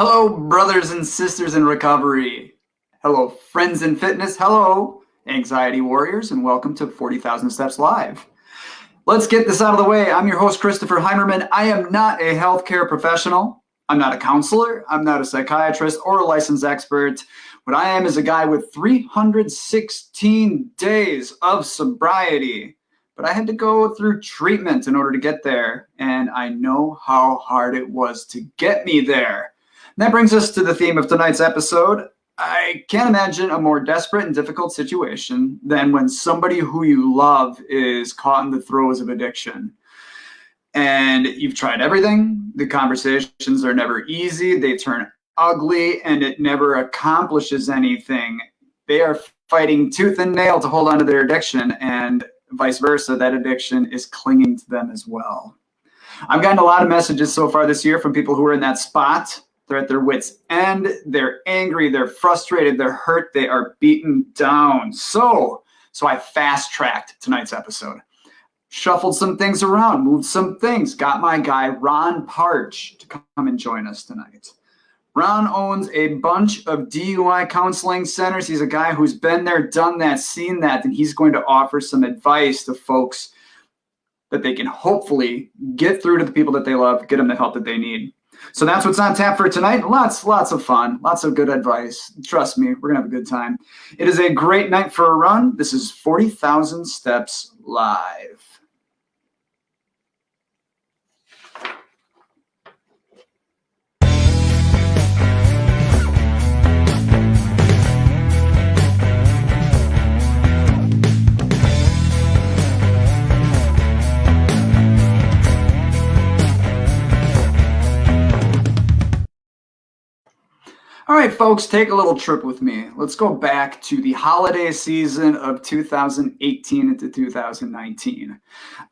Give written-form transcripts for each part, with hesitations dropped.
Hello, brothers and sisters in recovery. Hello, friends in fitness. Hello, anxiety warriors, and welcome to 40,000 Steps Live. Let's get this out of the way. I'm your host, Christopher Heimerman. I am not a healthcare professional. I'm not a counselor. I'm not a psychiatrist or a licensed expert. What I am is a guy with 316 days of sobriety. But I had to go through treatment in order to get there, and I know how hard it was to get me there. And that brings us to the theme of tonight's episode. I can't imagine a more desperate and difficult situation than when somebody who you love is caught in the throes of addiction. And you've tried everything. The conversations are never easy. They turn ugly, and it never accomplishes anything. They are fighting tooth and nail to hold on to their addiction, and vice versa. That addiction is clinging to them as well. I've gotten a lot of messages so far this year from people who are in that spot. They're at their wits' end. They're angry. They're frustrated. They're hurt. They are beaten down. So I fast-tracked tonight's episode. Shuffled some things around, moved some things, got my guy Ron Partch to come and join us tonight. Ron owns a bunch of DUI counseling centers. He's a guy who's been there, done that, seen that, and he's going to offer some advice to folks that they can hopefully get through to the people that they love, get them the help that they need. So that's what's on tap for tonight. Lots of fun, lots of good advice. Trust me, we're going to have a good time. It is a great night for a run. This is 40,000 Steps Live. All right, folks, take a little trip with me. Let's go back to the holiday season of 2018 into 2019.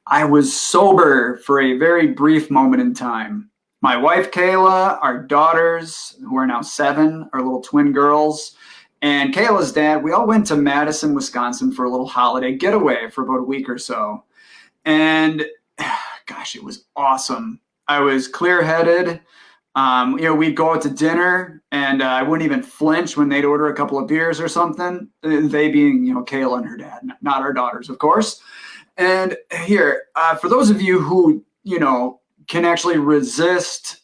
I was sober for a very brief moment in time. My wife, Kayla, our daughters, who are now 7, our little twin girls, and Kayla's dad, we all went to Madison, Wisconsin for a little holiday getaway for about a week or so. And gosh, it was awesome. I was clear-headed. We'd go out to dinner, and I wouldn't even flinch when they'd order a couple of beers or something. They being, Kayla and her dad, not our daughters, of course. And here, for those of you who, can actually resist,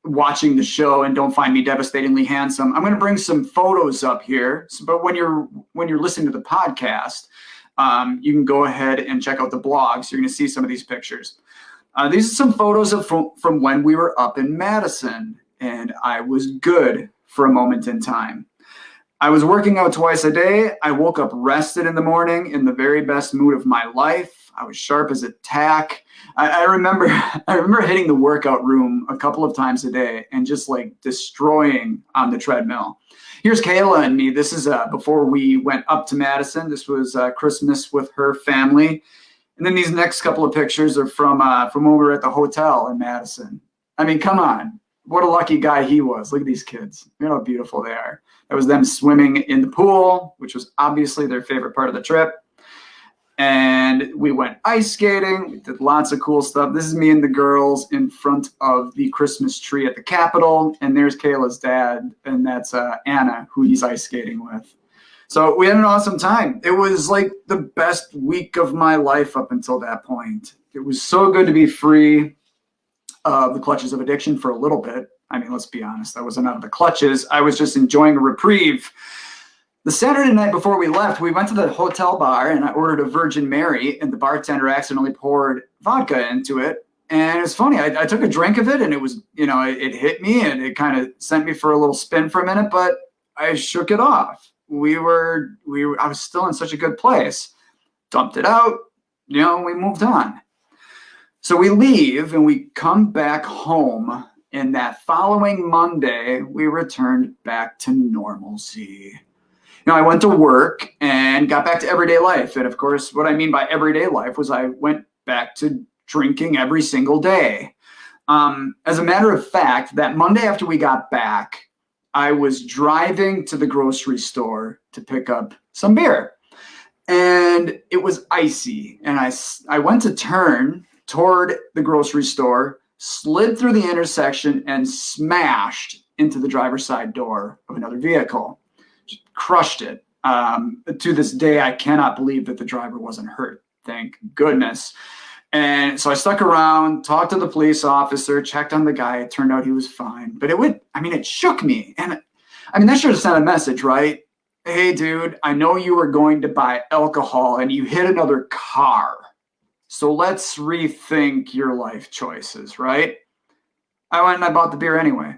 watching the show and don't find me devastatingly handsome, I'm going to bring some photos up here. But when you're listening to the podcast, you can go ahead and check out the blog. So you're going to see some of these pictures. These are some photos from when we were up in Madison, and I was good for a moment in time. I was working out twice a day. I woke up rested in the morning in the very best mood of my life. I was sharp as a tack. I remember hitting the workout room a couple of times a day and just like destroying on the treadmill. Here's Kayla and me. This is before we went up to Madison. This was Christmas with her family. And then these next couple of pictures are from when we were at the hotel in Madison. I mean, come on. What a lucky guy he was. Look at these kids. You know how beautiful they are. That was them swimming in the pool, which was obviously their favorite part of the trip. And we went ice skating. We did lots of cool stuff. This is me and the girls in front of the Christmas tree at the Capitol. And there's Kayla's dad, and that's Anna, who he's ice skating with. So we had an awesome time. It was like the best week of my life up until that point. It was so good to be free of the clutches of addiction for a little bit. I mean, let's be honest, I wasn't out of the clutches. I was just enjoying a reprieve. The Saturday night before we left, we went to the hotel bar and I ordered a Virgin Mary, and the bartender accidentally poured vodka into it. And it was funny. I took a drink of it, and it was, it hit me, and it kind of sent me for a little spin for a minute, but I shook it off. I was still in such a good place. Dumped it out, we moved on. So we leave and we come back home, and that following Monday, we returned back to normalcy. I went to work and got back to everyday life. And of course, what I mean by everyday life was I went back to drinking every single day. As a matter of fact, that Monday after we got back, I was driving to the grocery store to pick up some beer, and it was icy. And I went to turn toward the grocery store, slid through the intersection, and smashed into the driver's side door of another vehicle. Just crushed it. To this day, I cannot believe that the driver wasn't hurt. Thank goodness. And so I stuck around, talked to the police officer, checked on the guy. It turned out he was fine. But it shook me. And I mean, that should have sent a message, right? Hey, dude, I know you were going to buy alcohol and you hit another car. So let's rethink your life choices, right? I went and I bought the beer anyway.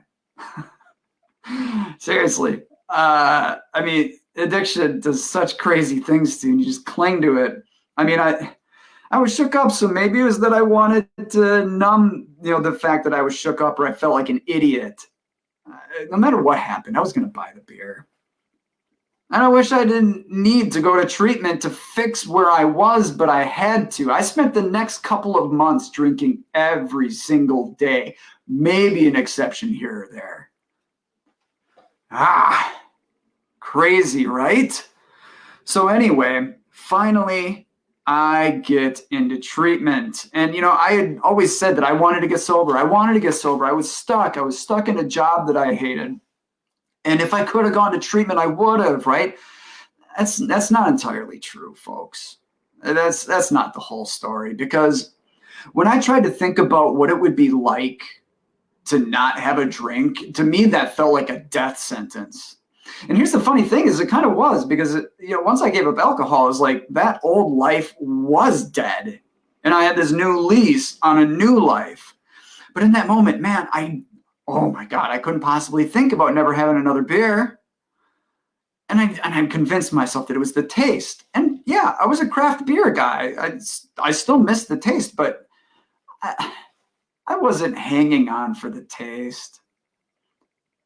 Seriously. I mean, addiction does such crazy things to you and you just cling to it. I mean, I was shook up, so maybe it was that I wanted to numb, the fact that I was shook up or I felt like an idiot. No matter what happened, I was going to buy the beer. And I wish I didn't need to go to treatment to fix where I was, but I had to. I spent the next couple of months drinking every single day, maybe an exception here or there. Crazy, right? So anyway, finally, I get into treatment. And, I had always said that I wanted to get sober. I was stuck in a job that I hated. And if I could have gone to treatment, I would have, right? That's not entirely true, folks. That's not the whole story. Because when I tried to think about what it would be like to not have a drink, to me, that felt like a death sentence. And here's the funny thing is it kind of was, because once I gave up alcohol, it was like that old life was dead. And I had this new lease on a new life. But in that moment, man, oh my God, I couldn't possibly think about never having another beer. And I convinced myself that it was the taste. And yeah, I was a craft beer guy. I still miss the taste, but I wasn't hanging on for the taste.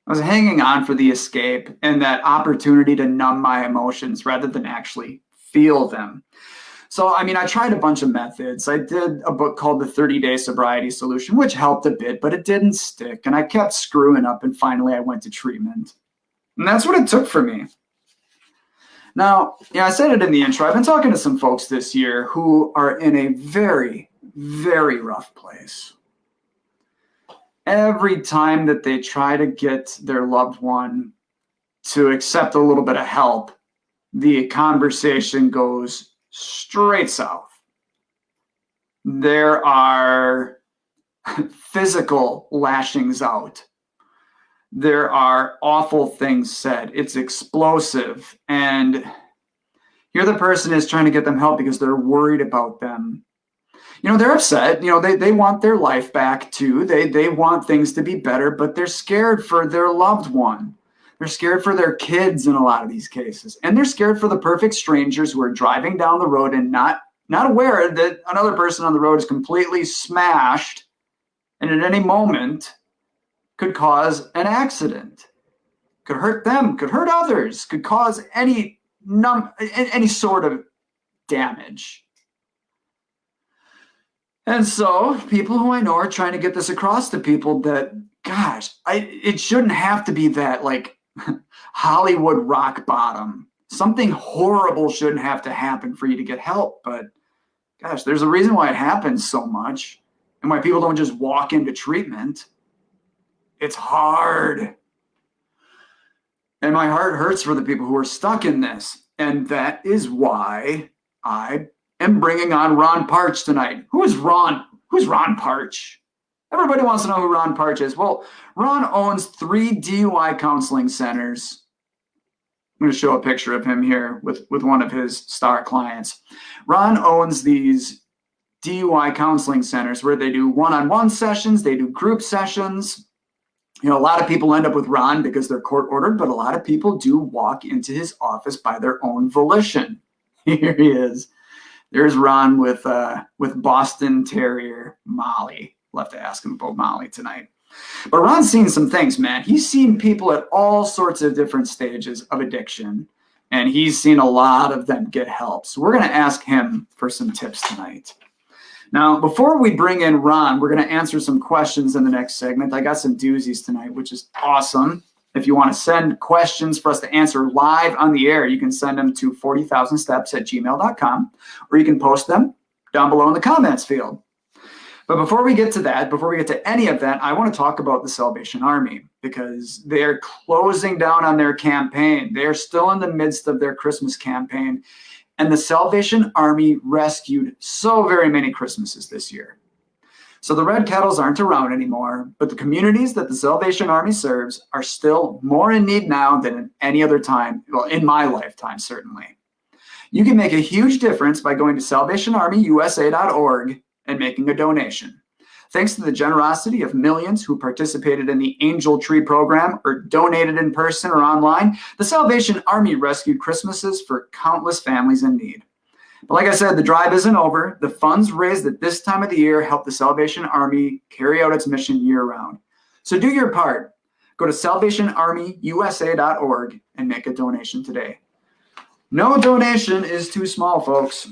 I was hanging on for the escape and that opportunity to numb my emotions rather than actually feel them. So, I mean, I tried a bunch of methods. I did a book called The 30-Day Sobriety Solution, which helped a bit, but it didn't stick. And I kept screwing up, and finally I went to treatment. And that's what it took for me. Now, I said it in the intro. I've been talking to some folks this year who are in a very, very rough place. Every time that they try to get their loved one to accept a little bit of help, the conversation goes straight south. There are physical lashings out. There are awful things said. It's explosive. And here the person is trying to get them help because they're worried about them. They're upset. They want their life back too. They want things to be better, but they're scared for their loved one. They're scared for their kids in a lot of these cases. And they're scared for the perfect strangers who are driving down the road and not aware that another person on the road is completely smashed and at any moment could cause an accident, could hurt them, could hurt others, could cause any sort of damage. And so people who I know are trying to get this across to people that, gosh, it shouldn't have to be that like Hollywood rock bottom. Something horrible shouldn't have to happen for you to get help. But gosh, there's a reason why it happens so much and why people don't just walk into treatment. It's hard. And my heart hurts for the people who are stuck in this. And that is why I am bringing on Ron Partch tonight. Who's Ron Partch? Everybody wants to know who Ron Partch is. Well, Ron owns 3 DUI counseling centers. I'm going to show a picture of him here with one of his star clients. Ron owns these DUI counseling centers where they do one-on-one sessions, they do group sessions. A lot of people end up with Ron because they're court-ordered, but a lot of people do walk into his office by their own volition. Here he is. There's Ron with Boston Terrier Molly. We'll have to ask him about Molly tonight. But Ron's seen some things, man. He's seen people at all sorts of different stages of addiction, and he's seen a lot of them get help. So we're going to ask him for some tips tonight. Now, before we bring in Ron, we're going to answer some questions in the next segment. I got some doozies tonight, which is awesome. If you want to send questions for us to answer live on the air, you can send them to 40,000steps@gmail.com, or you can post them down below in the comments field. But before we get to that, before we get to any of that, I want to talk about the Salvation Army because they're closing down on their campaign. They are still in the midst of their Christmas campaign. And the Salvation Army rescued so very many Christmases this year. So the red kettles aren't around anymore, but the communities that the Salvation Army serves are still more in need now than at any other time, well, in my lifetime, certainly. You can make a huge difference by going to salvationarmyusa.org and making a donation. Thanks to the generosity of millions who participated in the Angel Tree program or donated in person or online, the Salvation Army rescued Christmases for countless families in need. But like I said, the drive isn't over. The funds raised at this time of the year help the Salvation Army carry out its mission year-round. So do your part. Go to salvationarmyusa.org and make a donation today. No donation is too small, folks.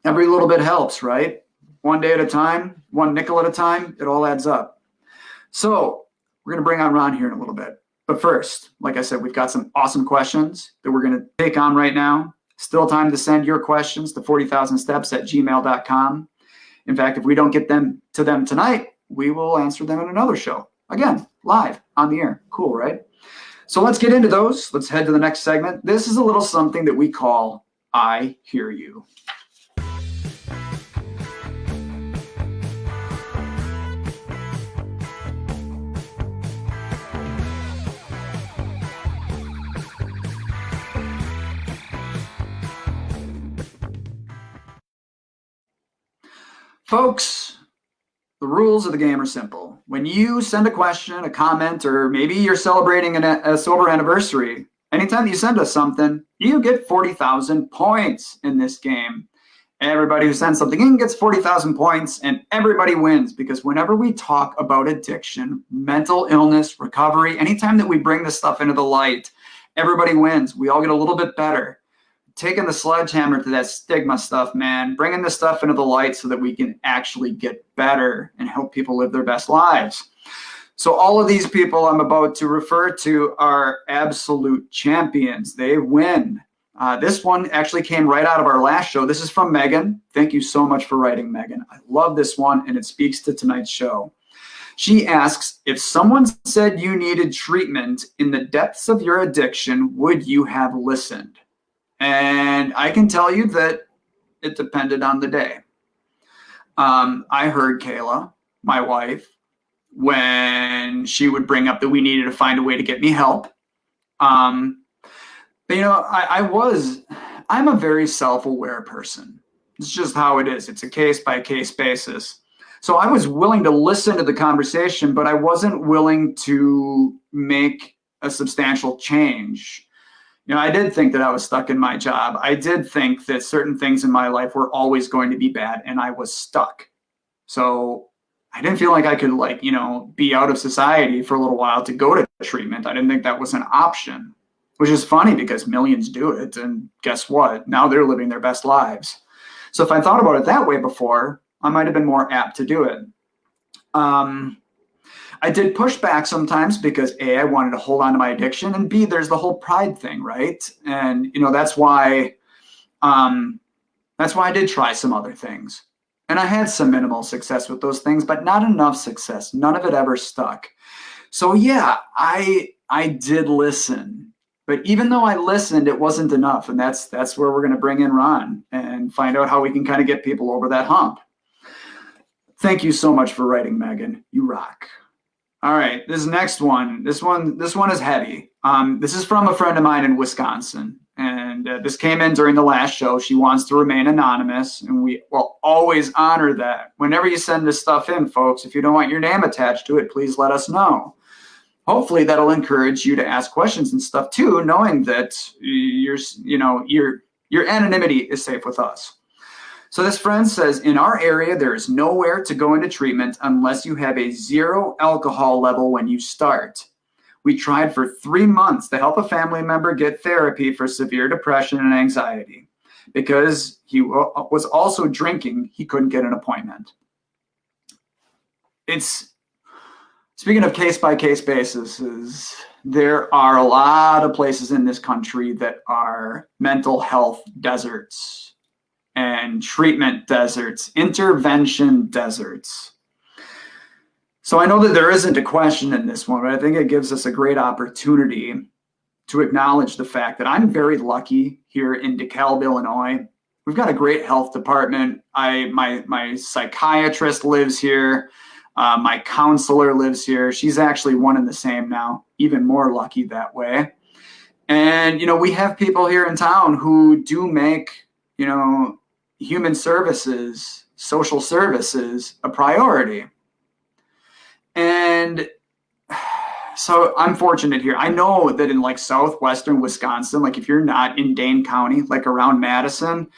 Every little bit helps, right? One day at a time, one nickel at a time, it all adds up. So we're going to bring on Ron here in a little bit. But first, like I said, we've got some awesome questions that we're going to take on right now. Still time to send your questions to 40,000steps@gmail.com. In fact, if we don't get them to them tonight, we will answer them in another show. Again, live on the air. Cool, right? So let's get into those. Let's head to the next segment. This is a little something that we call I Hear You. Folks, the rules of the game are simple. When you send a question, a comment, or maybe you're celebrating a sober anniversary, anytime you send us something, you get 40,000 points in this game. Everybody who sends something in gets 40,000 points, and everybody wins, because whenever we talk about addiction, mental illness, recovery, anytime that we bring this stuff into the light, everybody wins. We all get a little bit better. Taking the sledgehammer to that stigma stuff, man, bringing this stuff into the light so that we can actually get better and help people live their best lives. So all of these people I'm about to refer to are absolute champions. They win. This one actually came right out of our last show. This is from Megan. Thank you so much for writing, Megan. I love this one, and it speaks to tonight's show. She asks, if someone said you needed treatment in the depths of your addiction, would you have listened? And I can tell you that it depended on the day. I heard Kayla, my wife, when she would bring up that we needed to find a way to get me help. But, you know, I'm a very self-aware person. It's just how it is. It's a case-by-case basis. So I was willing to listen to the conversation, but I wasn't willing to make a substantial change. You know, I did think that I was stuck in my job. I did think that certain things in my life were always going to be bad, and I was stuck. So I didn't feel like I could, like, you know, be out of society for a little while to go to treatment. I didn't think that was an option, which is funny because millions do it. And guess what? Now they're living their best lives. So if I thought about it that way before, I might have been more apt to do it. I did push back sometimes because A, I wanted to hold on to my addiction, and B, there's the whole pride thing, right? And, you know, that's why I did try some other things. And I had some minimal success with those things, but not enough success. None of it ever stuck. So yeah, I did listen. But even though I listened, it wasn't enough. And that's where we're going to bring in Ron and find out how we can kind of get people over that hump. Thank you so much for writing, Megan. You rock. All right, this next one. This one is heavy. This is from a friend of mine in Wisconsin, and this came in during the last show. She wants to remain anonymous, and we will always honor that. Whenever you send this stuff in, folks, if you don't want your name attached to it, please let us know. Hopefully, that'll encourage you to ask questions and stuff too, knowing that your anonymity is safe with us. So this friend says, in our area, there is nowhere to go into treatment unless you have a 0 alcohol level when you start. We tried for 3 months to help a family member get therapy for severe depression and anxiety. Because he was also drinking, he couldn't get an appointment. Speaking of case-by-case basis, there are a lot of places in this country that are mental health deserts. and treatment deserts, intervention deserts. So I know that there isn't a question in this one, but I think it gives us a great opportunity to acknowledge the fact that I'm very lucky here in DeKalb, Illinois. We've got a great health department. My psychiatrist lives here. My counselor lives here. She's actually one and the same now, even more lucky that way. And, we have people here in town who do make, human services, social services a priority. And so I'm fortunate here. I know that in like southwestern Wisconsin, like if you're not in Dane County, like around Madison,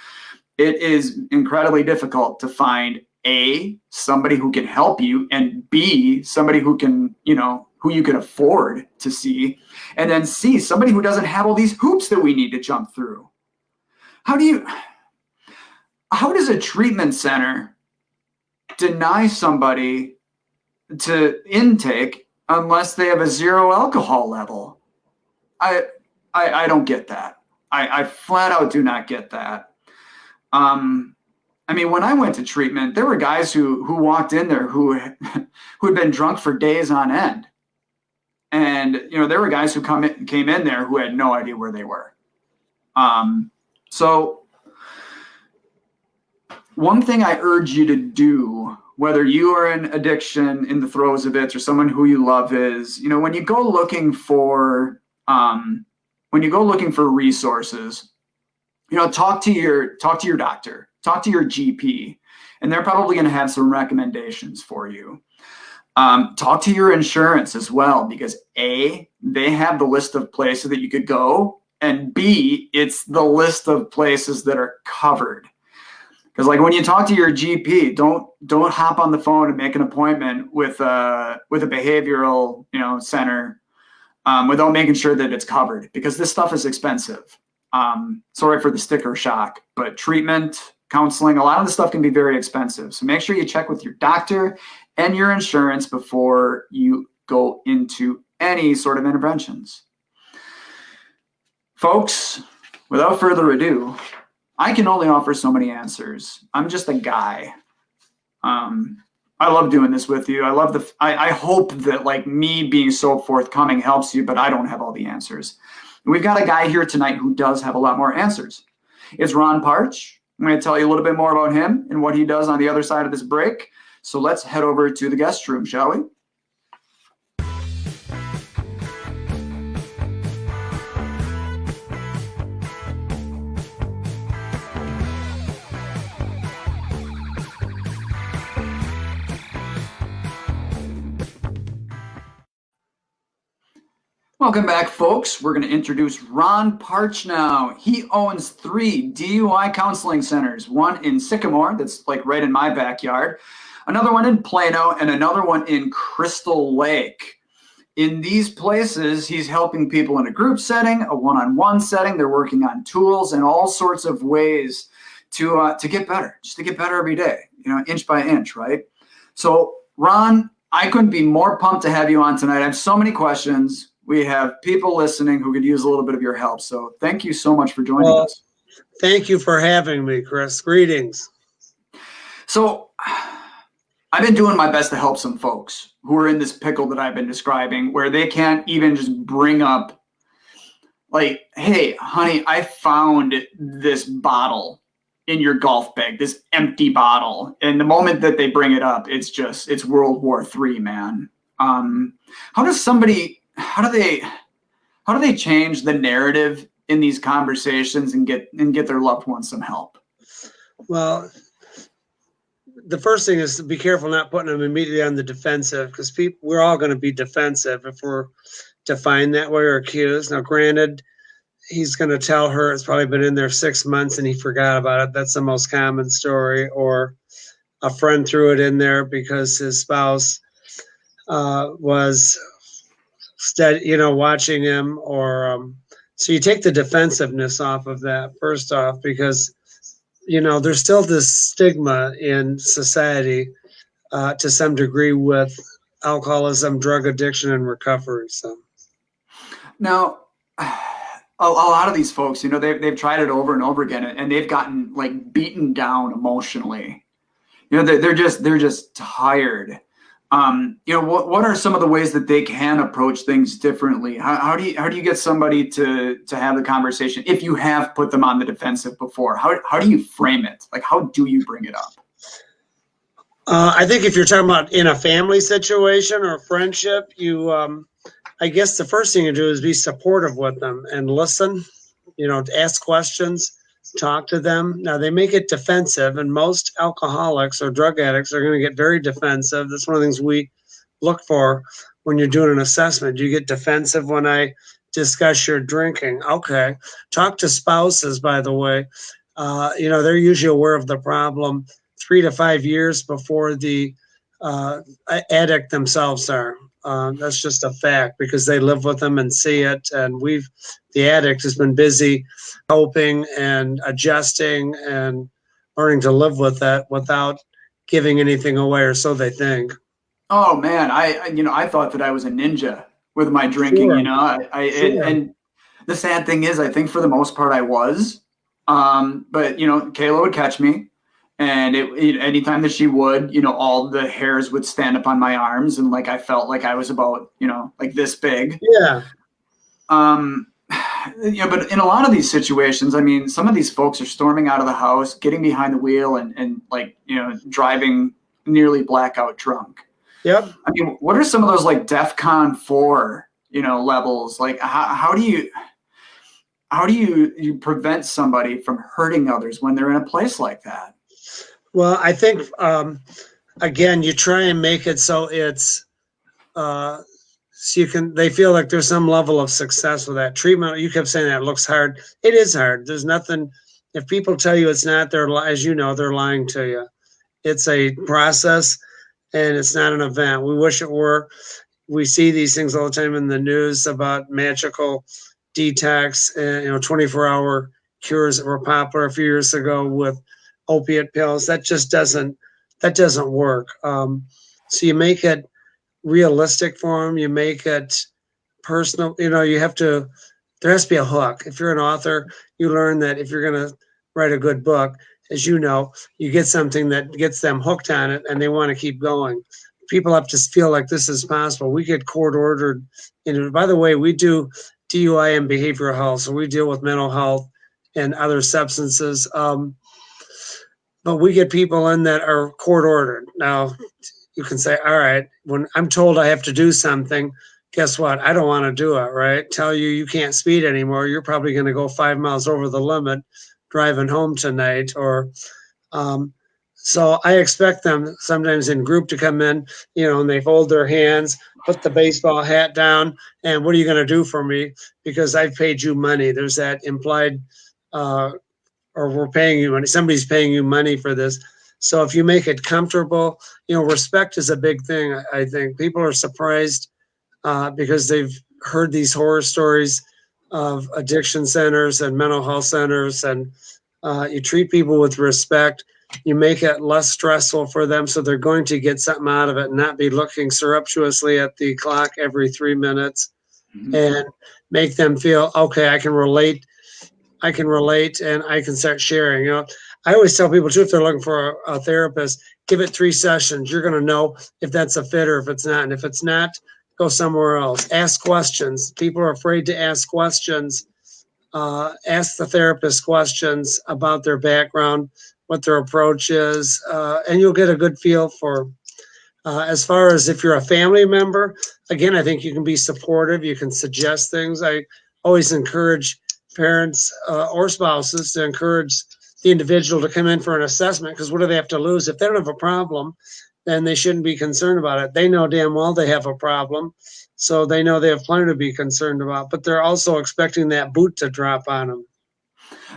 it is incredibly difficult to find A, somebody who can help you, and B, somebody who can, who you can afford to see, and then C, somebody who doesn't have all these hoops that we need to jump through. How does a treatment center deny somebody to intake unless they have a 0 alcohol level? I don't get that. I flat out do not get that. When I went to treatment, there were guys who walked in there who had been drunk for days on end. And, there were guys who came in there who had no idea where they were. So one thing I urge you to do, whether you are in addiction, in the throes of it, or someone who you love, is, when you go looking for resources, talk to your doctor, talk to your GP, and they're probably going to have some recommendations for you. Talk to your insurance as well, because A, they have the list of places that you could go, and B, it's the list of places that are covered. Because like when you talk to your GP, don't hop on the phone and make an appointment with a behavioral center without making sure that it's covered, because this stuff is expensive. Sorry for the sticker shock, but treatment, counseling, a lot of the stuff can be very expensive. So make sure you check with your doctor and your insurance before you go into any sort of interventions. Folks, without further ado, I can only offer so many answers. I'm just a guy. I love doing this with you. I hope that like me being so forthcoming helps you, but I don't have all the answers. We've got a guy here tonight who does have a lot more answers. It's Ron Partch. I'm going to tell you a little bit more about him and what he does on the other side of this break. So let's head over to the guest room, shall we? Welcome back, folks. We're going to introduce Ron Partch now. He owns 3 DUI counseling centers, one in Sycamore, that's like right in my backyard, another one in Plano, and another one in Crystal Lake. In these places, he's helping people in a group setting, a one-on-one setting. They're working on tools and all sorts of ways to get better, just to get better every day, inch by inch, right? So, Ron, I couldn't be more pumped to have you on tonight. I have so many questions. We have people listening who could use a little bit of your help. So thank you so much for joining us. Thank you for having me, Chris. Greetings. So I've been doing my best to help some folks who are in this pickle that I've been describing, where they can't even just bring up like, hey, honey, I found this bottle in your golf bag, this empty bottle. And the moment that they bring it up, it's World War III, man. How do they change the narrative in these conversations and get their loved ones some help? Well, the first thing is to be careful not putting them immediately on the defensive, because we're all going to be defensive if we're defined that way or accused. Now, granted, he's going to tell her it's probably been in there 6 months and he forgot about it. That's the most common story. Or a friend threw it in there because his spouse was watching him, or so you take the defensiveness off of that first off, because there's still this stigma in society to some degree with alcoholism, drug addiction, and recovery. So now a lot of these folks, they've tried it over and over again, and they've gotten like beaten down emotionally. They're just tired. What are some of the ways that they can approach things differently? How do you get somebody to have the conversation if you have put them on the defensive before? How do you frame it? Like, how do you bring it up? I think if you're talking about in a family situation or a friendship, I guess the first thing you do is be supportive with them and listen, ask questions, talk to them. Now, they may get defensive, and most alcoholics or drug addicts are going to get very defensive. That's one of the things we look for when you're doing an assessment. Do you get defensive when I discuss your drinking? Okay. Talk to spouses, by the way. They're usually aware of the problem 3 to 5 years before the addict themselves are. That's just a fact because they live with them and see it. And the addict has been busy coping and adjusting and learning to live with that without giving anything away, or so they think. Oh man, I thought that I was a ninja with my drinking. Sure, sure. And the sad thing is, I think for the most part I was. But Kayla would catch me, and anytime that she would, all the hairs would stand up on my arms, and like I felt like I was about, like this big. Yeah. Um, but in a lot of these situations, I mean, some of these folks are storming out of the house, getting behind the wheel, and like driving nearly blackout drunk. Yep. I mean, what are some of those like DEFCON 4, levels? Like, how do you prevent somebody from hurting others when they're in a place like that? Well, I think again, you try and make it so it's they feel like there's some level of success with that treatment. You kept saying that it looks hard. It is hard. There's nothing. If people tell you it's not, as you know, they're lying to you. It's a process, and it's not an event. We wish it were. We see these things all the time in the news about magical detox and 24-hour cures that were popular a few years ago with opiate pills. That just doesn't work. So you make it realistic for them. You make it personal. There has to be a hook. If you're an author, you learn that if you're going to write a good book, as you know, you get something that gets them hooked on it and they want to keep going. People have to feel like this is possible. We get court ordered. By the way, we do DUI and behavioral health, so we deal with mental health and other substances. But we get people in that are court ordered. Now, you can say, all right, when I'm told I have to do something, guess what? I don't want to do it, right? Tell you can't speed anymore. You're probably going to go 5 miles over the limit driving home tonight. So I expect them sometimes in group to come in, and they fold their hands, put the baseball hat down, and what are you going to do for me? Because I've paid you money. There's that implied, or we're paying you money. Somebody's paying you money for this. So if you make it comfortable, respect is a big thing. I think people are surprised because they've heard these horror stories of addiction centers and mental health centers, and you treat people with respect. You make it less stressful for them, so they're going to get something out of it and not be looking surreptitiously at the clock every 3 minutes. Mm-hmm. And make them feel, okay, I can relate, and I can start sharing. I always tell people too, if they're looking for a therapist, give it 3 sessions. You're going to know if that's a fit or if it's not. And if it's not, go somewhere else. Ask questions. People are afraid to ask questions. Ask the therapist questions about their background, what their approach is, and you'll get a good feel for. As far as if you're a family member, again, I think you can be supportive. You can suggest things. I always encourage parents or spouses to encourage the individual to come in for an assessment, because what do they have to lose? If they don't have a problem, then they shouldn't be concerned about it. They know damn well they have a problem, so they know they have plenty to be concerned about, but they're also expecting that boot to drop on them.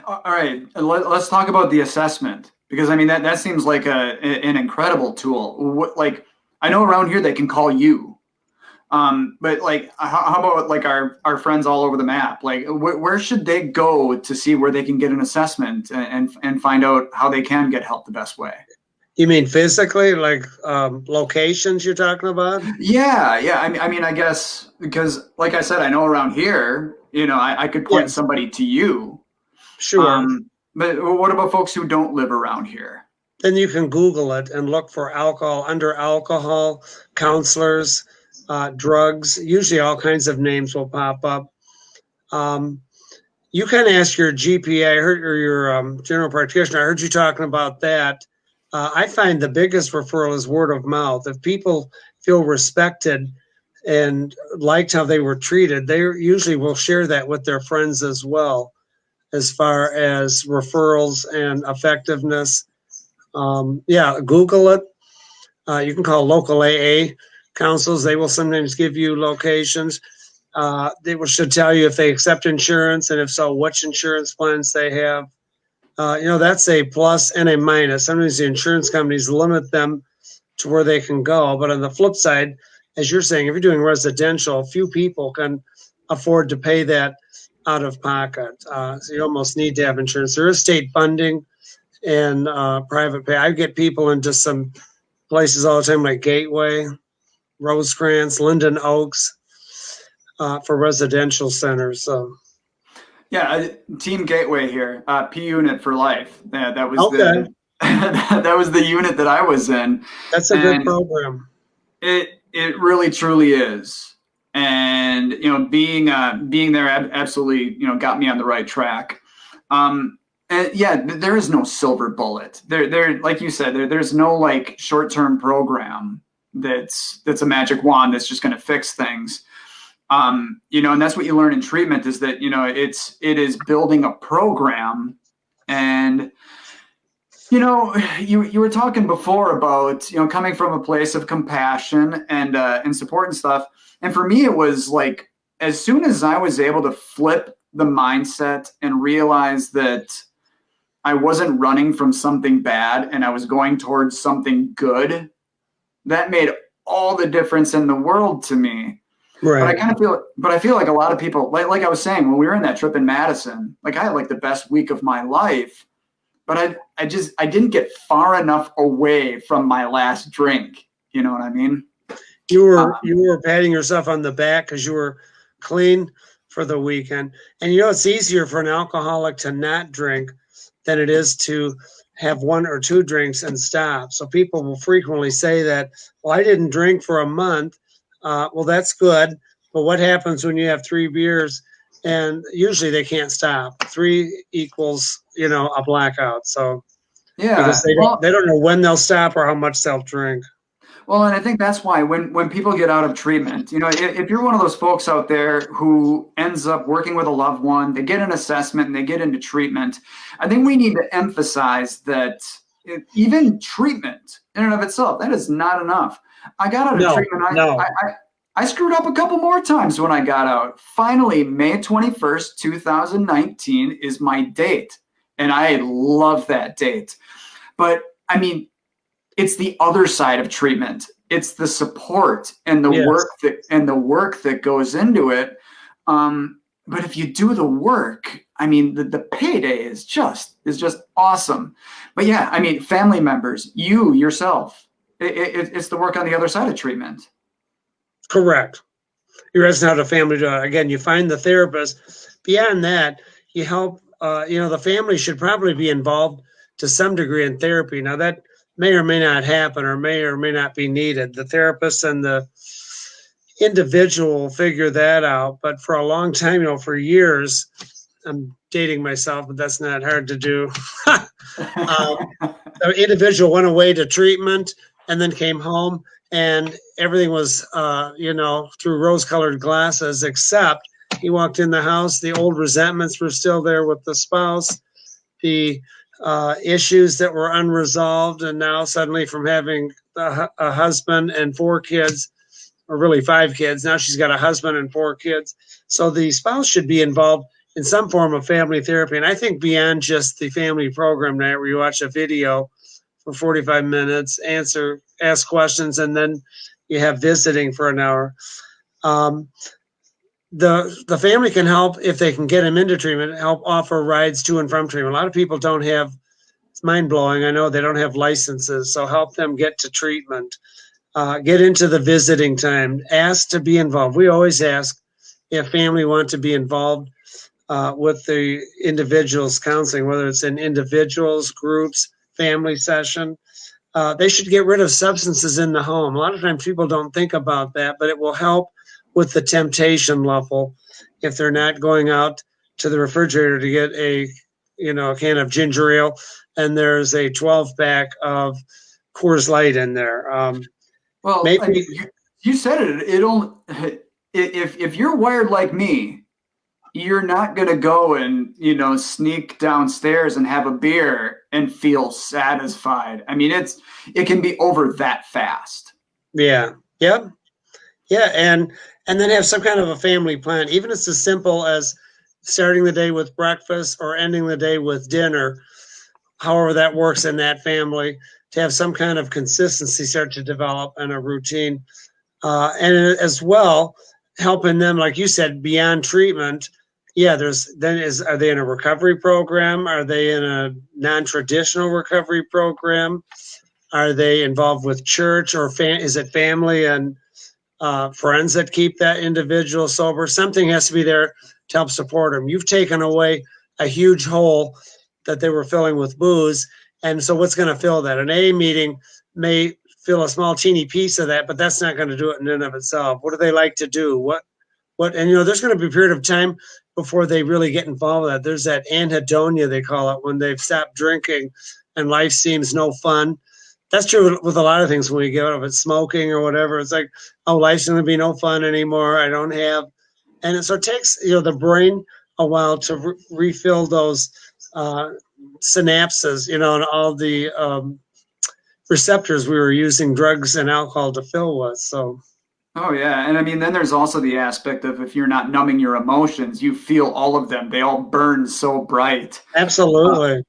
All right, let's talk about the assessment, because I mean that seems like an incredible tool. Like, I know around here they can call you, but like how about like our friends all over the map? Like where should they go to see where they can get an assessment and find out how they can get help the best way? You mean physically, like locations you're talking about? Yeah. I mean, I guess because, like I said, I know around here, I could point Yes, somebody to you. sure. But what about folks who don't live around here? Then you can Google it and look for alcohol, under alcohol, counselors, drugs. Usually all kinds of names will pop up. Um, you can ask your GPA, or your general practitioner. I heard you talking about that. I find the biggest referral is word of mouth. If people feel respected and liked how they were treated, they usually will share that with their friends as well, as far as referrals and effectiveness. Yeah, Google it. You can call local AA councils. They will sometimes give you locations. Should tell you if they accept insurance, and if so, which insurance plans they have. That's a plus and a minus. Sometimes the insurance companies limit them to where they can go. But on the flip side, as you're saying, if you're doing residential, few people can afford to pay that out of pocket. So you almost need to have insurance. There is state funding and private pay. I get people into some places all the time, like Gateway, Rosecrans, Linden Oaks, for residential centers. So. Yeah, Team Gateway here, P Unit for Life. Yeah, that was Okay, that was the unit that I was in, that's a good and program. it really truly is. And being there absolutely got me on the right track. And yeah, there is no silver bullet. There, like you said, there's no like short-term program that's a magic wand that's just going to fix things. And that's what you learn in treatment is that it is building a program. And you were talking before about coming from a place of compassion and support and stuff. And for me, it was like as soon as I was able to flip the mindset and realize that I wasn't running from something bad and I was going towards something good, that made all the difference in the world to me. Right. But I feel like a lot of people, like I was saying, when we were in that trip in Madison, like I had like the best week of my life, but I didn't get far enough away from my last drink. You know what I mean? You were patting yourself on the back because you were clean for the weekend. And it's easier for an alcoholic to not drink than it is to have one or two drinks and stop. So people will frequently say that, well, I didn't drink for a month. Well, that's good. But what happens when you have 3 beers? And usually they can't stop. 3 equals, a blackout. So Yeah. because they don't know when they'll stop or how much they'll drink. Well, and I think that's why when people get out of treatment, if you're one of those folks out there who ends up working with a loved one, they get an assessment and they get into treatment, I think we need to emphasize that even treatment in and of itself, that is not enough. I got out of treatment. No. I screwed up a couple more times when I got out. Finally, May 21st, 2019 is my date. And I love that date. But I mean, it's the other side of treatment. It's the support and the work that goes into it. But if you do the work, I mean, the payday is just awesome. But yeah, I mean, family members, you yourself, it's the work on the other side of treatment. Correct. You're asking how the family do it. Again, you find the therapist. Beyond that, you help. The family should probably be involved to some degree in therapy. Now that may or may not happen or may not be needed. The therapist and the individual will figure that out. But for a long time, for years, I'm dating myself, but that's not hard to do. The individual went away to treatment and then came home, and everything was, through rose-colored glasses, except he walked in the house. The old resentments were still there with the spouse. The issues that were unresolved, and now suddenly from having a husband and 4 kids, or really 5 kids, now she's got a husband and 4 kids. So the spouse should be involved in some form of family therapy. And I think beyond just the family program night where you watch a video for 45 minutes, ask questions, and then you have visiting for an hour. The family can help if they can get them into treatment, help offer rides to and from treatment. A lot of people don't have, it's mind blowing. I know they don't have licenses, so help them get to treatment, get into the visiting time, ask to be involved. We always ask if family want to be involved with the individuals counseling, whether it's in individuals, groups, family session. They should get rid of substances in the home. A lot of times people don't think about that, but it will help with the temptation level if they're not going out to the refrigerator to get a can of ginger ale and there's a 12-pack of Coors Light in there. Well, I Maybe, mean, you said it. It'll if you're wired like me, you're not going to go and, sneak downstairs and have a beer and feel satisfied. I mean, it can be over that fast. yeah, yep, yeah, and then have some kind of a family plan, even if it's as simple as starting the day with breakfast or ending the day with dinner, however that works in that family, to have some kind of consistency start to develop and a routine. And as well, helping them, like you said, beyond treatment. Yeah, are they in a recovery program? Are they in a non-traditional recovery program? Are they involved with church, or is it family and friends that keep that individual sober? Something has to be there to help support them. You've taken away a huge hole that they were filling with booze. And so what's going to fill that? An AA meeting may fill a small teeny piece of that, but that's not going to do it in and of itself. What do they like to do? And there's going to be a period of time before they really get involved with that. There's that anhedonia, they call it, when they've stopped drinking and life seems no fun. That's true with a lot of things when we get out of it, smoking or whatever. It's like, oh, life's going to be no fun anymore. I don't have, so it takes the brain a while to refill those synapses, and all the receptors we were using drugs and alcohol to fill with. So. Oh yeah, and I mean, then there's also the aspect of if you're not numbing your emotions, you feel all of them. They all burn so bright. Absolutely.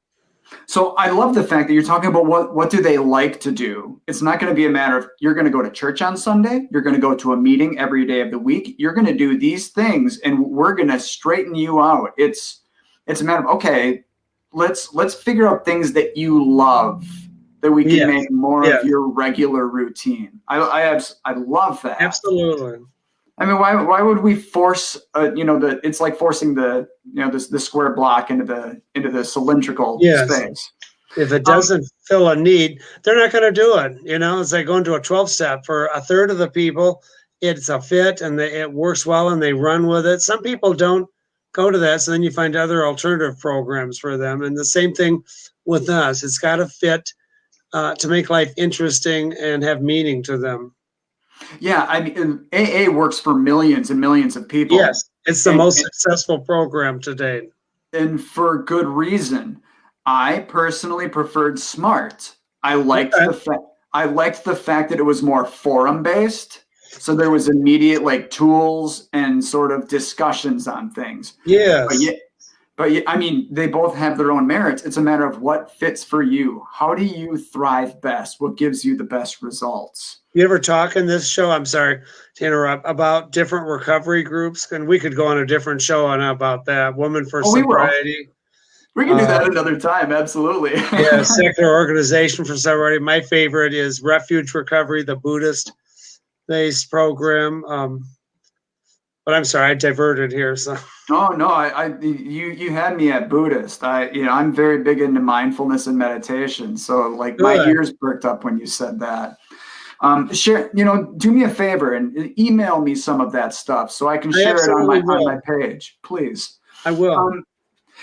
So I love the fact that you're talking about what do they like to do. It's not going to be a matter of you're going to go to church on Sunday, you're going to go to a meeting every day of the week, you're going to do these things, and we're going to straighten you out. It's a matter of, okay, let's figure out things that you love that we can make more of your regular routine. I love that. Absolutely. I mean, why would we force it's like forcing the square block into the cylindrical space. If it doesn't fill a need, they're not going to do it. It's like going to a 12-step. For a third of the people, it's a fit and it works well and they run with it. Some people don't go to that, so then you find other alternative programs for them. And the same thing with us. It's got to fit to make life interesting and have meaning to them. Yeah, I mean, AA works for millions and millions of people. Yes, it's the most successful program to date. And for good reason. I personally preferred SMART. I liked the fact that it was more forum based. So there was immediate tools and sort of discussions on things. Yes. But I mean, they both have their own merits. It's a matter of what fits for you. How do you thrive best? What gives you the best results? You ever talk in this show, I'm sorry to interrupt, about different recovery groups? And we could go on a different show on about that. Women for Sobriety. We can do that another time. Absolutely. Yeah, secular organization for sobriety. My favorite is Refuge Recovery, the Buddhist-based program. But I'm sorry, I diverted here. So. No, you had me at Buddhist. I'm very big into mindfulness and meditation. So my ears perked up when you said that. Share, do me a favor and email me some of that stuff so I can share it on my page, please. I will.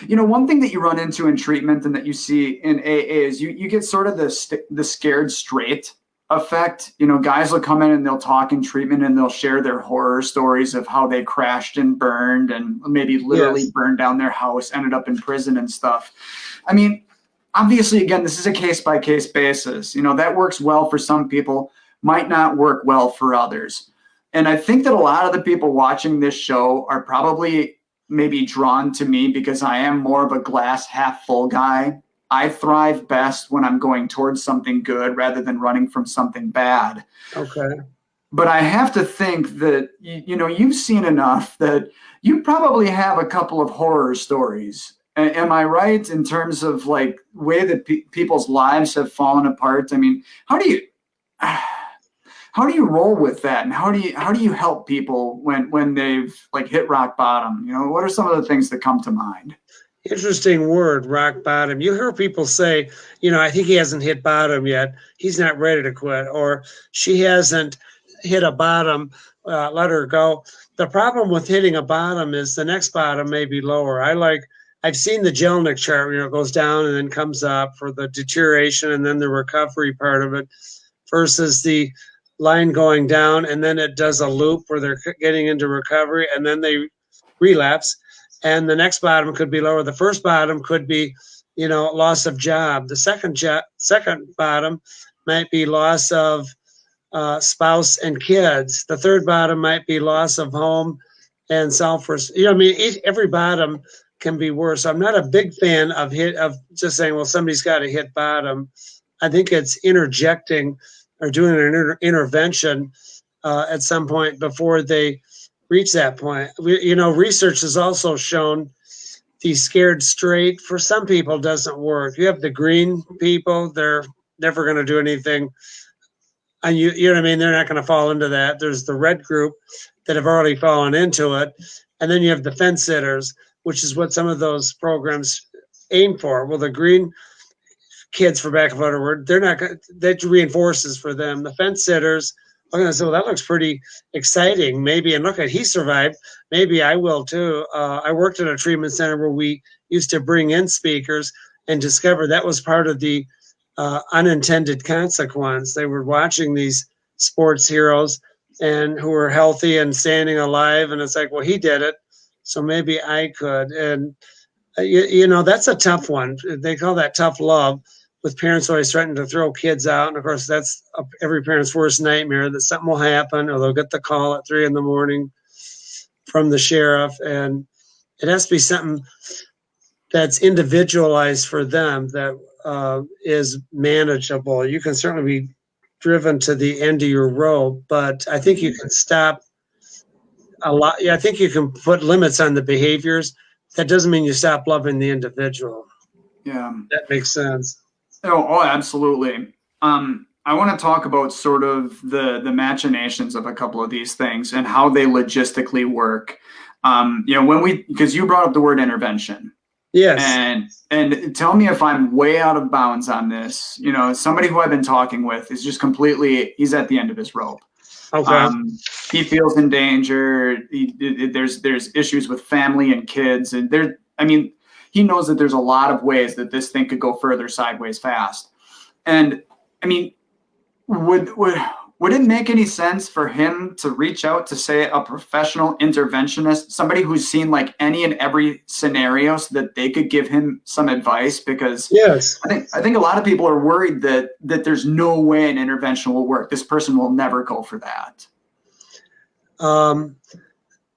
One thing that you run into in treatment and that you see in AA is you get sort of the scared straight effect. Guys will come in and they'll talk in treatment and they'll share their horror stories of how they crashed and burned and maybe literally burned down their house, ended up in prison and stuff. I mean, obviously, again, this is a case-by-case basis. That works well for some people, might not work well for others. And I think that a lot of the people watching this show are probably maybe drawn to me because I am more of a glass half full guy. I thrive best when I'm going towards something good rather than running from something bad. Okay. But I have to think that, you've seen enough that you probably have a couple of horror stories. Am I right in terms of way that people's lives have fallen apart? I mean, how do how do you roll with that, and how do you help people when they've like hit rock bottom? What are some of the things that come to mind? Interesting word, rock bottom. You hear people say, I think he hasn't hit bottom yet. He's not ready to quit, or she hasn't hit a bottom. Let her go. The problem with hitting a bottom is the next bottom may be lower. I've seen the Jellinek chart, it goes down and then comes up for the deterioration and then the recovery part of it, versus the line going down and then it does a loop where they're getting into recovery and then they relapse. And the next bottom could be lower. The first bottom could be, loss of job. The second bottom might be loss of spouse and kids. The third bottom might be loss of home and self-respect. Every bottom can be worse. I'm not a big fan of just saying, well, somebody's got to hit bottom. I think it's interjecting or doing an intervention at some point before they reach that point. Research has also shown the scared straight for some people doesn't work. You have the green people, they're never going to do anything. And you know what I mean? They're not going to fall into that. There's the red group that have already fallen into it. And then you have the fence sitters, which is what some of those programs aim for. Well, the green kids, for lack of a better word, that reinforces for them. The fence sitters are going to say, well, that looks pretty exciting. Maybe, and look at, he survived. Maybe I will too. I worked at a treatment center where we used to bring in speakers and discover that was part of the unintended consequence. They were watching these sports heroes and who were healthy and standing alive. And it's like, well, he did it, so maybe I could. And, that's a tough one. They call that tough love, with parents always threatening to throw kids out. And of course, that's every parent's worst nightmare, that something will happen or they'll get the call at 3 a.m. from the sheriff. And it has to be something that's individualized for them, that is manageable. You can certainly be driven to the end of your rope, but I think you can stop a lot. Yeah, I think you can put limits on the behaviors. That doesn't mean you stop loving the individual. Yeah, that makes sense. Oh, absolutely. I want to talk about sort of the machinations of a couple of these things and how they logistically work. Because you brought up the word intervention. Yes. And tell me if I'm way out of bounds on this. Somebody who I've been talking with is just he's at the end of his rope. Okay. He feels in danger. There's issues with family and kids, and he knows that there's a lot of ways that this thing could go further sideways fast. And would it make any sense for him to reach out to, say, a professional interventionist, somebody who's seen like any and every scenario, so that they could give him some advice? Because yes, I think a lot of people are worried that there's no way an intervention will work. This person will never go for that.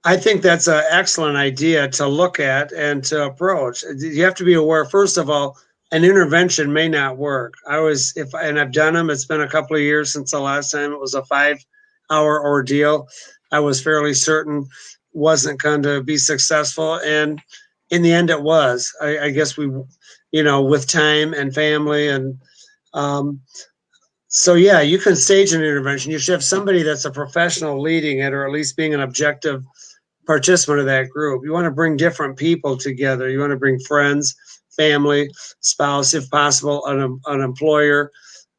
I think that's an excellent idea to look at and to approach. You have to be aware, first of all, an intervention may not work. I've done them. It's been a couple of years since the last time. It was a 5-hour ordeal. I was fairly certain wasn't going to be successful, and in the end, it was. I guess with time and family, and so yeah, you can stage an intervention. You should have somebody that's a professional leading it, or at least being an objective participant of that group. You want to bring different people together. You want to bring friends, family, spouse, if possible, an employer,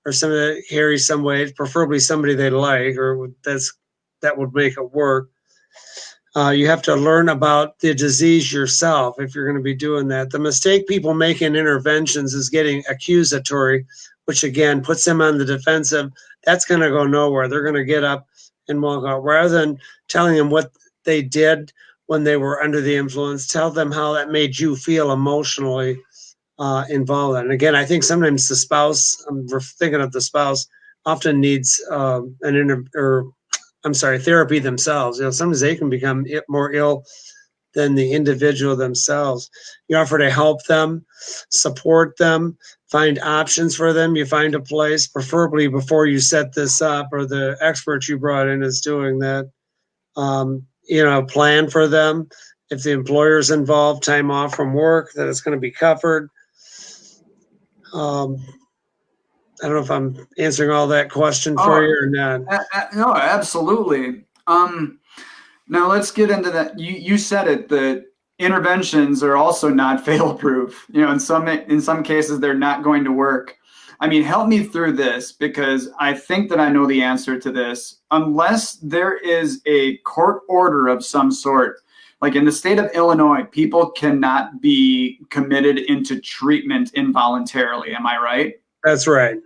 or somebody that carries some weight, preferably somebody they like, or that would make it work. You have to learn about the disease yourself if you're going to be doing that. The mistake people make in interventions is getting accusatory, which again puts them on the defensive. That's going to go nowhere. They're going to get up and walk out. Rather than telling them what they did when they were under the influence, tell them how that made you feel emotionally involved in. And again, I think sometimes the spouse, I'm thinking of the spouse, often needs therapy themselves. Sometimes they can become more ill than the individual themselves. You offer to help them, support them, find options for them. You find a place, preferably before you set this up, or the expert you brought in is doing that. Plan for them. If the employer's involved, time off from work, that it's going to be covered. I don't know if I'm answering all that question for Oh, you or not. no, absolutely. Now let's get into that. You said it. The interventions are also not fail proof. You know, in some cases they're not going to work. I mean, help me through this because I think that I know the answer to this. Unless there is a court order of some sort, like in the state of Illinois, people cannot be committed into treatment involuntarily. Am I right? That's right.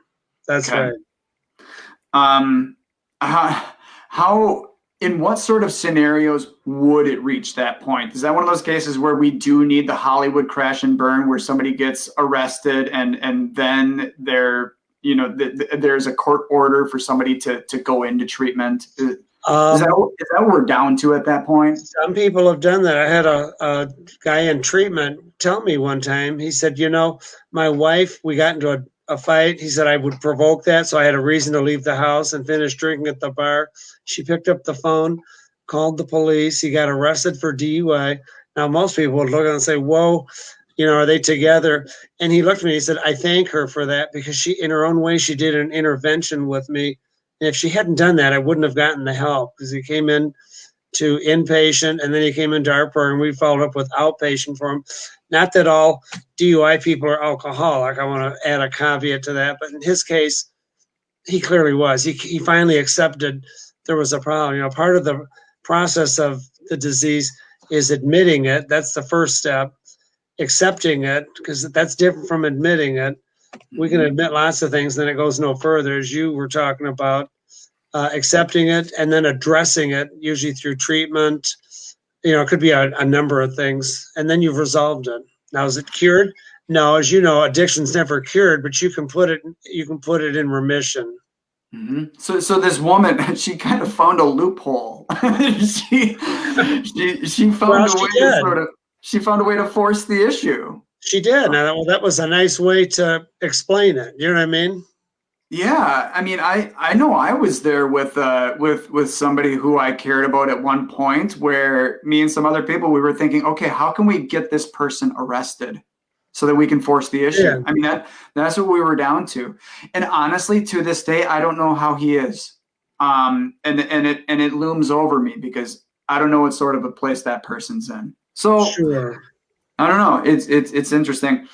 That's Okay. right. Um, how, in what sort of scenarios would it reach that point? Is that one of those cases where we do need the Hollywood crash and burn, where somebody gets arrested and then there's a court order for somebody to go into treatment? Is that what we're down to at that point? Some people have done that. I had a guy in treatment tell me one time, he said, my wife, we got into a fight. He said I would provoke that, so I had a reason to leave the house and finish drinking at the bar. She picked up the phone, called the police. He got arrested for DUI. Now, most people would look at it and say, whoa, are they together? And he looked at me and he said, I thank her for that because she, in her own way, she did an intervention with me. And if she hadn't done that, I wouldn't have gotten the help because he came in to inpatient, and then he came into our program. We followed up with outpatient for him. Not that all DUI people are alcoholic. I want to add a caveat to that, but in his case, he clearly was. He finally accepted there was a problem. Part of the process of the disease is admitting it. That's the first step. Accepting it, because that's different from admitting it. We can admit lots of things, then it goes no further, as you were talking about. Accepting it and then addressing it, usually through treatment. It could be a number of things, and then you've resolved it. Now, is it cured? No, as you know, addiction's never cured, but you can put it in remission. Mm-hmm. So this woman, she kind of found a loophole. she found a way to she found a way to force the issue. She did. Now, that was a nice way to explain it. You know what I mean? Yeah, I mean, I know I was there with somebody who I cared about at one point, where me and some other people, we were thinking, okay, how can we get this person arrested so that we can force the issue? Yeah. I mean, that's what we were down to. And honestly, to this day, I don't know how he is. And it looms over me because I don't know what sort of a place that person's in. So sure. I don't know. It's interesting.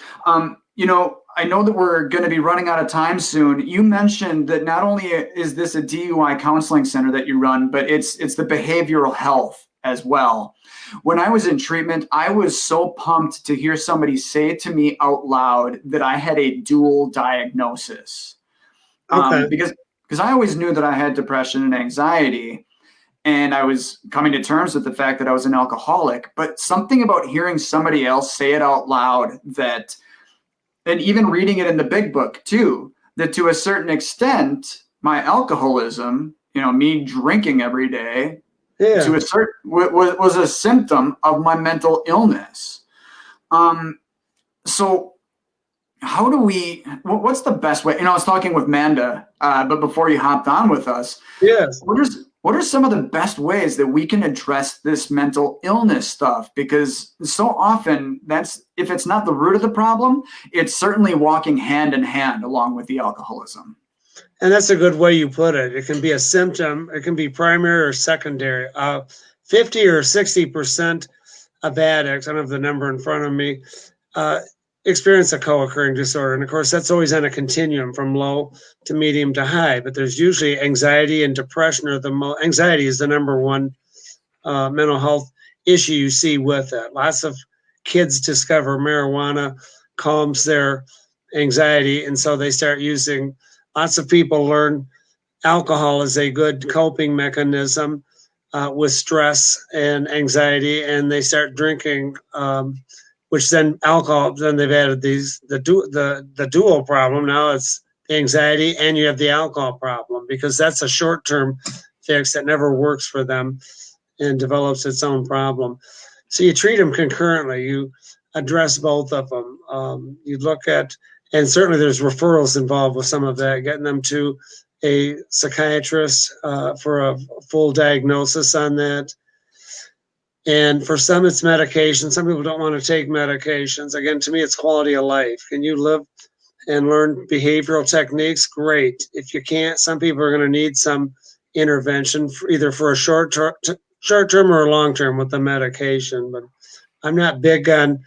I know that we're going to be running out of time soon. You mentioned that not only is this a DUI counseling center that you run, but it's the behavioral health as well. When I was in treatment, I was so pumped to hear somebody say to me out loud that I had a dual diagnosis. Okay. Because I always knew that I had depression and anxiety, and I was coming to terms with the fact that I was an alcoholic. But something about hearing somebody else say it out loud, that, and even reading it in the big book too, that to a certain extent, my alcoholism, me drinking every day, to a certain was a symptom of my mental illness. So how do we? What's the best way? I was talking with Manda, but before you hopped on with us, yes. What are some of the best ways that we can address this mental illness stuff? Because so often if it's not the root of the problem, it's certainly walking hand in hand along with the alcoholism. And that's a good way you put it. It can be a symptom. It can be primary or secondary. 50 or 60% of addicts, I don't have the number in front of me, experience a co-occurring disorder. And of course, that's always on a continuum from low to medium to high. But there's usually anxiety and depression anxiety is the number one mental health issue you see with it. Lots of kids discover marijuana calms their anxiety, and so they start using. Lots of people learn alcohol is a good coping mechanism with stress and anxiety, and they start drinking. Which then alcohol, then they've added the dual problem. Now it's the anxiety and you have the alcohol problem, because that's a short-term fix that never works for them and develops its own problem. So you treat them concurrently. You address both of them. You look at, and certainly there's referrals involved with some of that, getting them to a psychiatrist for a full diagnosis on that. And for some, it's medication. Some people don't want to take medications. Again, to me, it's quality of life. Can you live and learn behavioral techniques, great. If you can't, some people are going to need some intervention either for a short term or a long term with the medication. But I'm not big on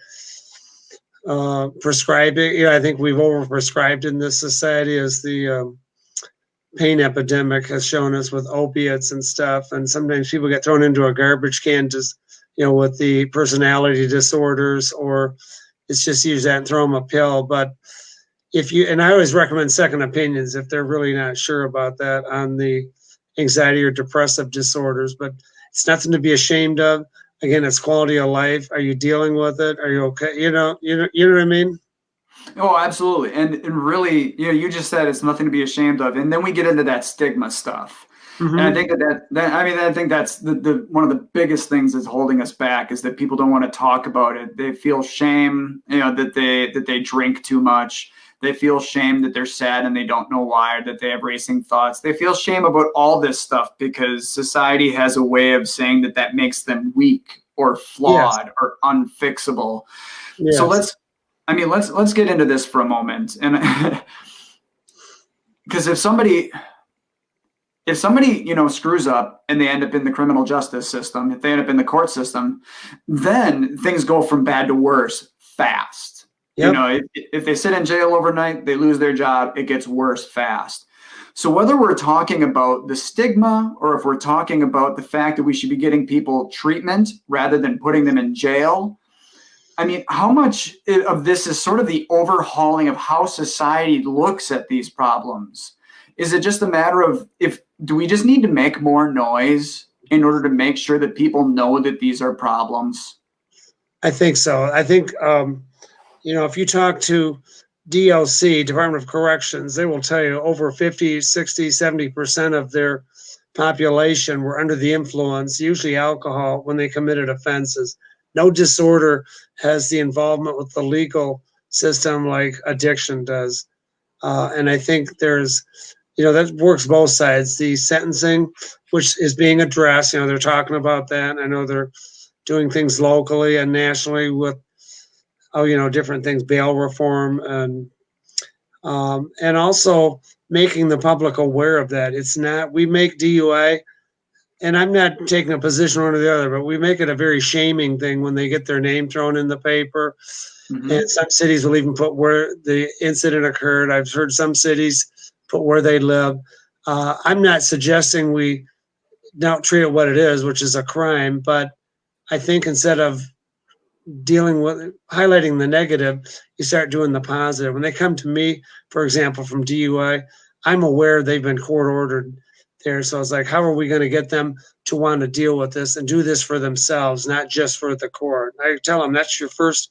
prescribing. I think we've overprescribed in this society as the pain epidemic has shown us with opiates and stuff. And sometimes people get thrown into a garbage can just, with the personality disorders, or it's just use that and throw them a pill. But and I always recommend second opinions if they're really not sure about that on the anxiety or depressive disorders, but it's nothing to be ashamed of. Again, it's quality of life. Are you dealing with it? Are you okay? You know what I mean? Oh, absolutely. And really, you just said it's nothing to be ashamed of. And then we get into that stigma stuff. Mm-hmm. And I think I think that's the one of the biggest things that's holding us back is that people don't want to talk about it. They feel shame, that they drink too much. They feel shame that they're sad and they don't know why, or that they have racing thoughts. They feel shame about all this stuff because society has a way of saying that makes them weak or flawed or unfixable. Yes. So let's get into this for a moment. And because if somebody screws up and they end up in the criminal justice system, if they end up in the court system, then things go from bad to worse fast. Yep. If they sit in jail overnight, they lose their job, it gets worse fast. So whether we're talking about the stigma or if we're talking about the fact that we should be getting people treatment rather than putting them in jail, how much of this is sort of the overhauling of how society looks at these problems? Is it just a matter of do we just need to make more noise in order to make sure that people know that these are problems? I think so. I think, if you talk to DLC, Department of Corrections, they will tell you over 50, 60, 70% of their population were under the influence, usually alcohol, when they committed offenses. No disorder has the involvement with the legal system like addiction does. And I think there's, that works both sides. The sentencing, which is being addressed, they're talking about that. I know they're doing things locally and nationally with, different things, bail reform, and also making the public aware of that. It's not, we make DUI, and I'm not taking a position one or the other, but we make it a very shaming thing when they get their name thrown in the paper. Mm-hmm. And some cities will even put where the incident occurred. I've heard some cities put where they live. I'm not suggesting we don't treat it what it is, which is a crime, but I think instead of dealing with highlighting the negative, you start doing the positive. When they come to me, for example, from DUI, I'm aware they've been court ordered there. So it's like, how are we going to get them to want to deal with this and do this for themselves, not just for the court? I tell them that's your first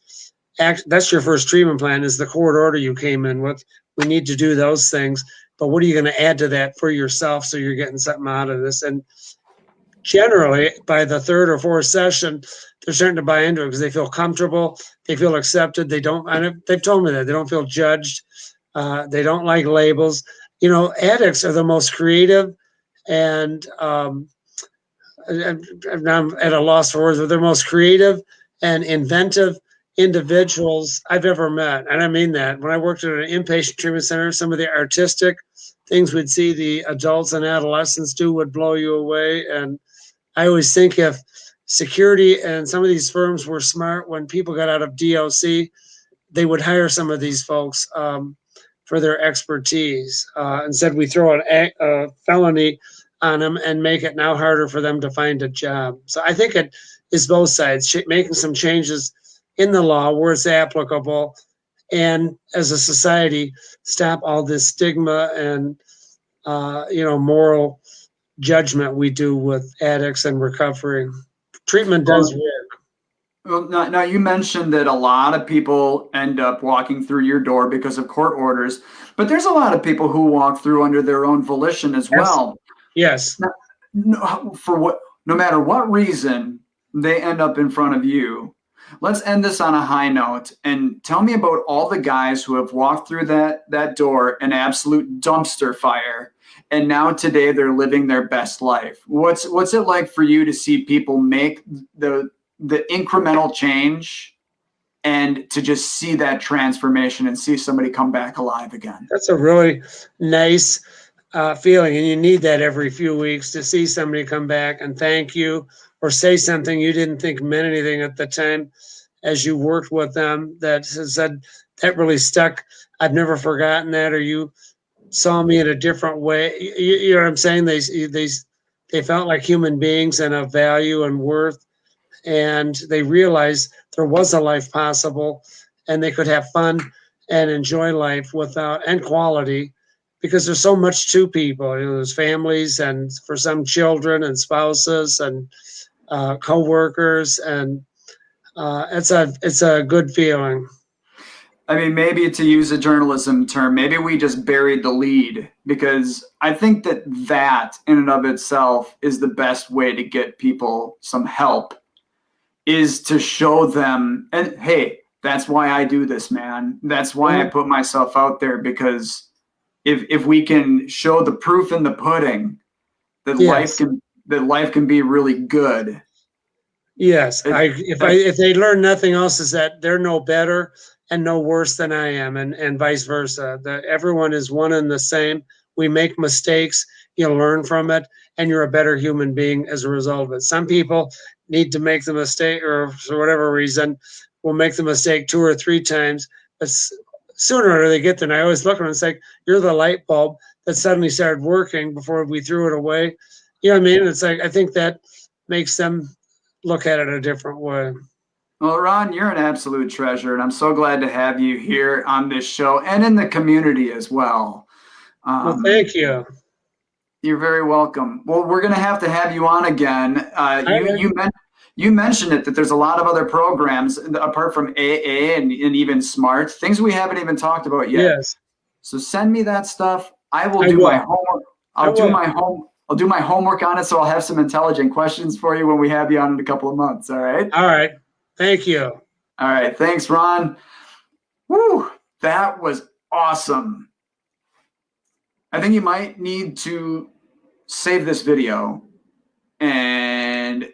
treatment plan is the court order you came in with. We need to do those things, but what are you going to add to that for yourself so you're getting something out of this? And generally, by the third or fourth session, they're starting to buy into it because they feel comfortable, they feel accepted. They've told me that they don't feel judged. They don't like labels. Addicts are the most creative, and I'm at a loss for words, but they're most creative and inventive individuals I've ever met. And I mean that. When I worked at an inpatient treatment center, some of the artistic things we'd see the adults and adolescents do would blow you away. And I always think if security and some of these firms were smart, when people got out of DOC, they would hire some of these folks for their expertise. Instead, we throw a felony on them and make it now harder for them to find a job. So I think it is both sides, making some changes in the law where it's applicable, and as a society, stop all this stigma and moral judgment we do with addicts and recovery. Treatment does work. Well, now you mentioned that a lot of people end up walking through your door because of court orders, but there's a lot of people who walk through under their own volition as well. Yes. Now, no matter what reason they end up in front of you. Let's end this on a high note and tell me about all the guys who have walked through that door an absolute dumpster fire. And now today they're living their best life. What's it like for you to see people make the incremental change and to just see that transformation and see somebody come back alive again. That's a really nice feeling, and you need that every few weeks to see somebody come back and thank you or say something you didn't think meant anything at the time as you worked with them that said, that really stuck. I've never forgotten that, or you saw me in a different way. You know what I'm saying? They felt like human beings and of value and worth, and they realized there was a life possible, and they could have fun and enjoy life without and quality, because there's so much to people. You know, there's families, and for some children and spouses and co-workers, and it's a good feeling. I mean, maybe to use a journalism term, maybe we just buried the lead, because I think that in and of itself is the best way to get people some help, is to show them, and hey, that's why I do this, man. That's why I put myself out there, because if we can show the proof in the pudding that life can be really good. Yes, if they learn nothing else, is that they're no better and no worse than I am, and vice versa. That everyone is one and the same. We make mistakes, you learn from it, and you're a better human being as a result of it. Some people need to make the mistake, or for whatever reason, will make the mistake 2 or 3 times, but sooner they get there. And I always look at them and say, you're the light bulb that suddenly started working before we threw it away. You know what I mean? It's like, I think that makes them look at it a different way. Well, Ron, you're an absolute treasure, and I'm so glad to have you here on this show and in the community as well. Well, thank you. You're very welcome. Well, we're going to have you on again. You mentioned it, that there's a lot of other programs apart from AA and even SMART, things we haven't even talked about yet. Yes. So send me that stuff. I will do my homework. I'll do my homework on it, so I'll have some intelligent questions for you when we have you on in a couple of months. All right? All right. Thank you. All right. Thanks, Ron. Woo, that was awesome. I think you might need to save this video and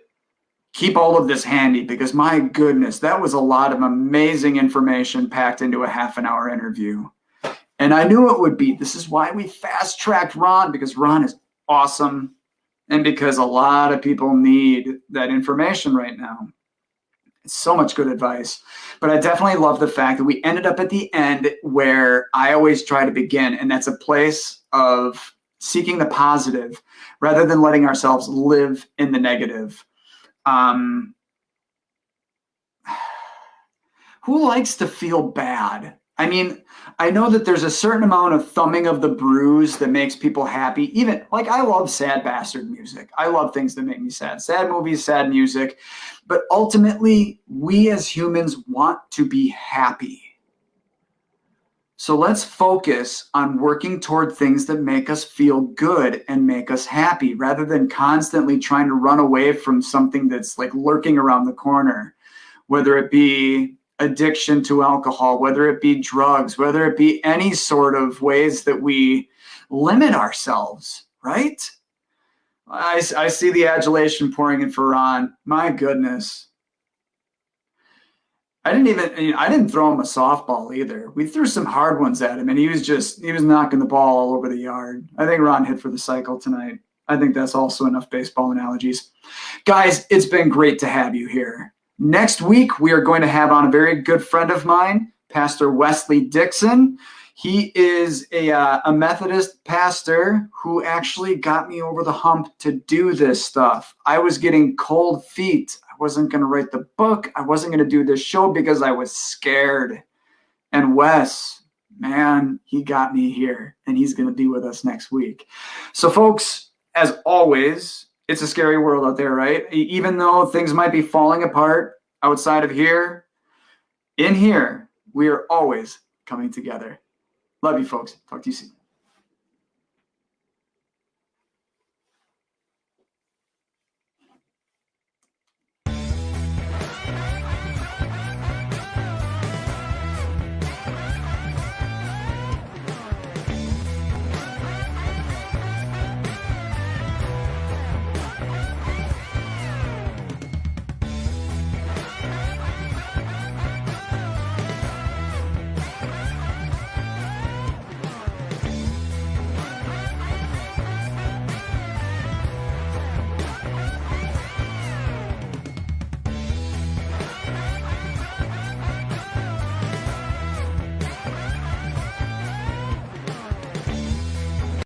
keep all of this handy, because my goodness, that was a lot of amazing information packed into a half-an-hour interview. And I knew it would be. This is why we fast-tracked Ron, because Ron is awesome, and because a lot of people need that information right now. It's so much good advice. But I definitely love the fact that we ended up at the end where I always try to begin, and that's a place of seeking the positive rather than letting ourselves live in the negative. Who likes to feel bad? I mean, I know that there's a certain amount of thumbing of the bruise that makes people happy. Even, like, I love sad bastard music. I love things that make me sad. Sad movies, sad music. But ultimately, we as humans want to be happy. So let's focus on working toward things that make us feel good and make us happy, rather than constantly trying to run away from something that's like lurking around the corner, whether it be addiction to alcohol, whether it be drugs, whether it be any sort of ways that we limit ourselves, right? I see the adulation pouring in for Ron. My goodness. I didn't throw him a softball either. We threw some hard ones at him, and he was knocking the ball all over the yard. I think Ron hit for the cycle tonight. I think that's also enough baseball analogies. Guys, it's been great to have you here. Next week, we are going to have on a very good friend of mine, Pastor Wesley Dixon. He is a Methodist pastor who actually got me over the hump to do this stuff. I was getting cold feet. I wasn't going to write the book. I wasn't going to do this show because I was scared. And Wes, man, he got me here, and he's going to be with us next week. So, folks, as always, it's a scary world out there, right? Even though things might be falling apart outside of here, in here, we are always coming together. Love you, folks. Talk to you soon.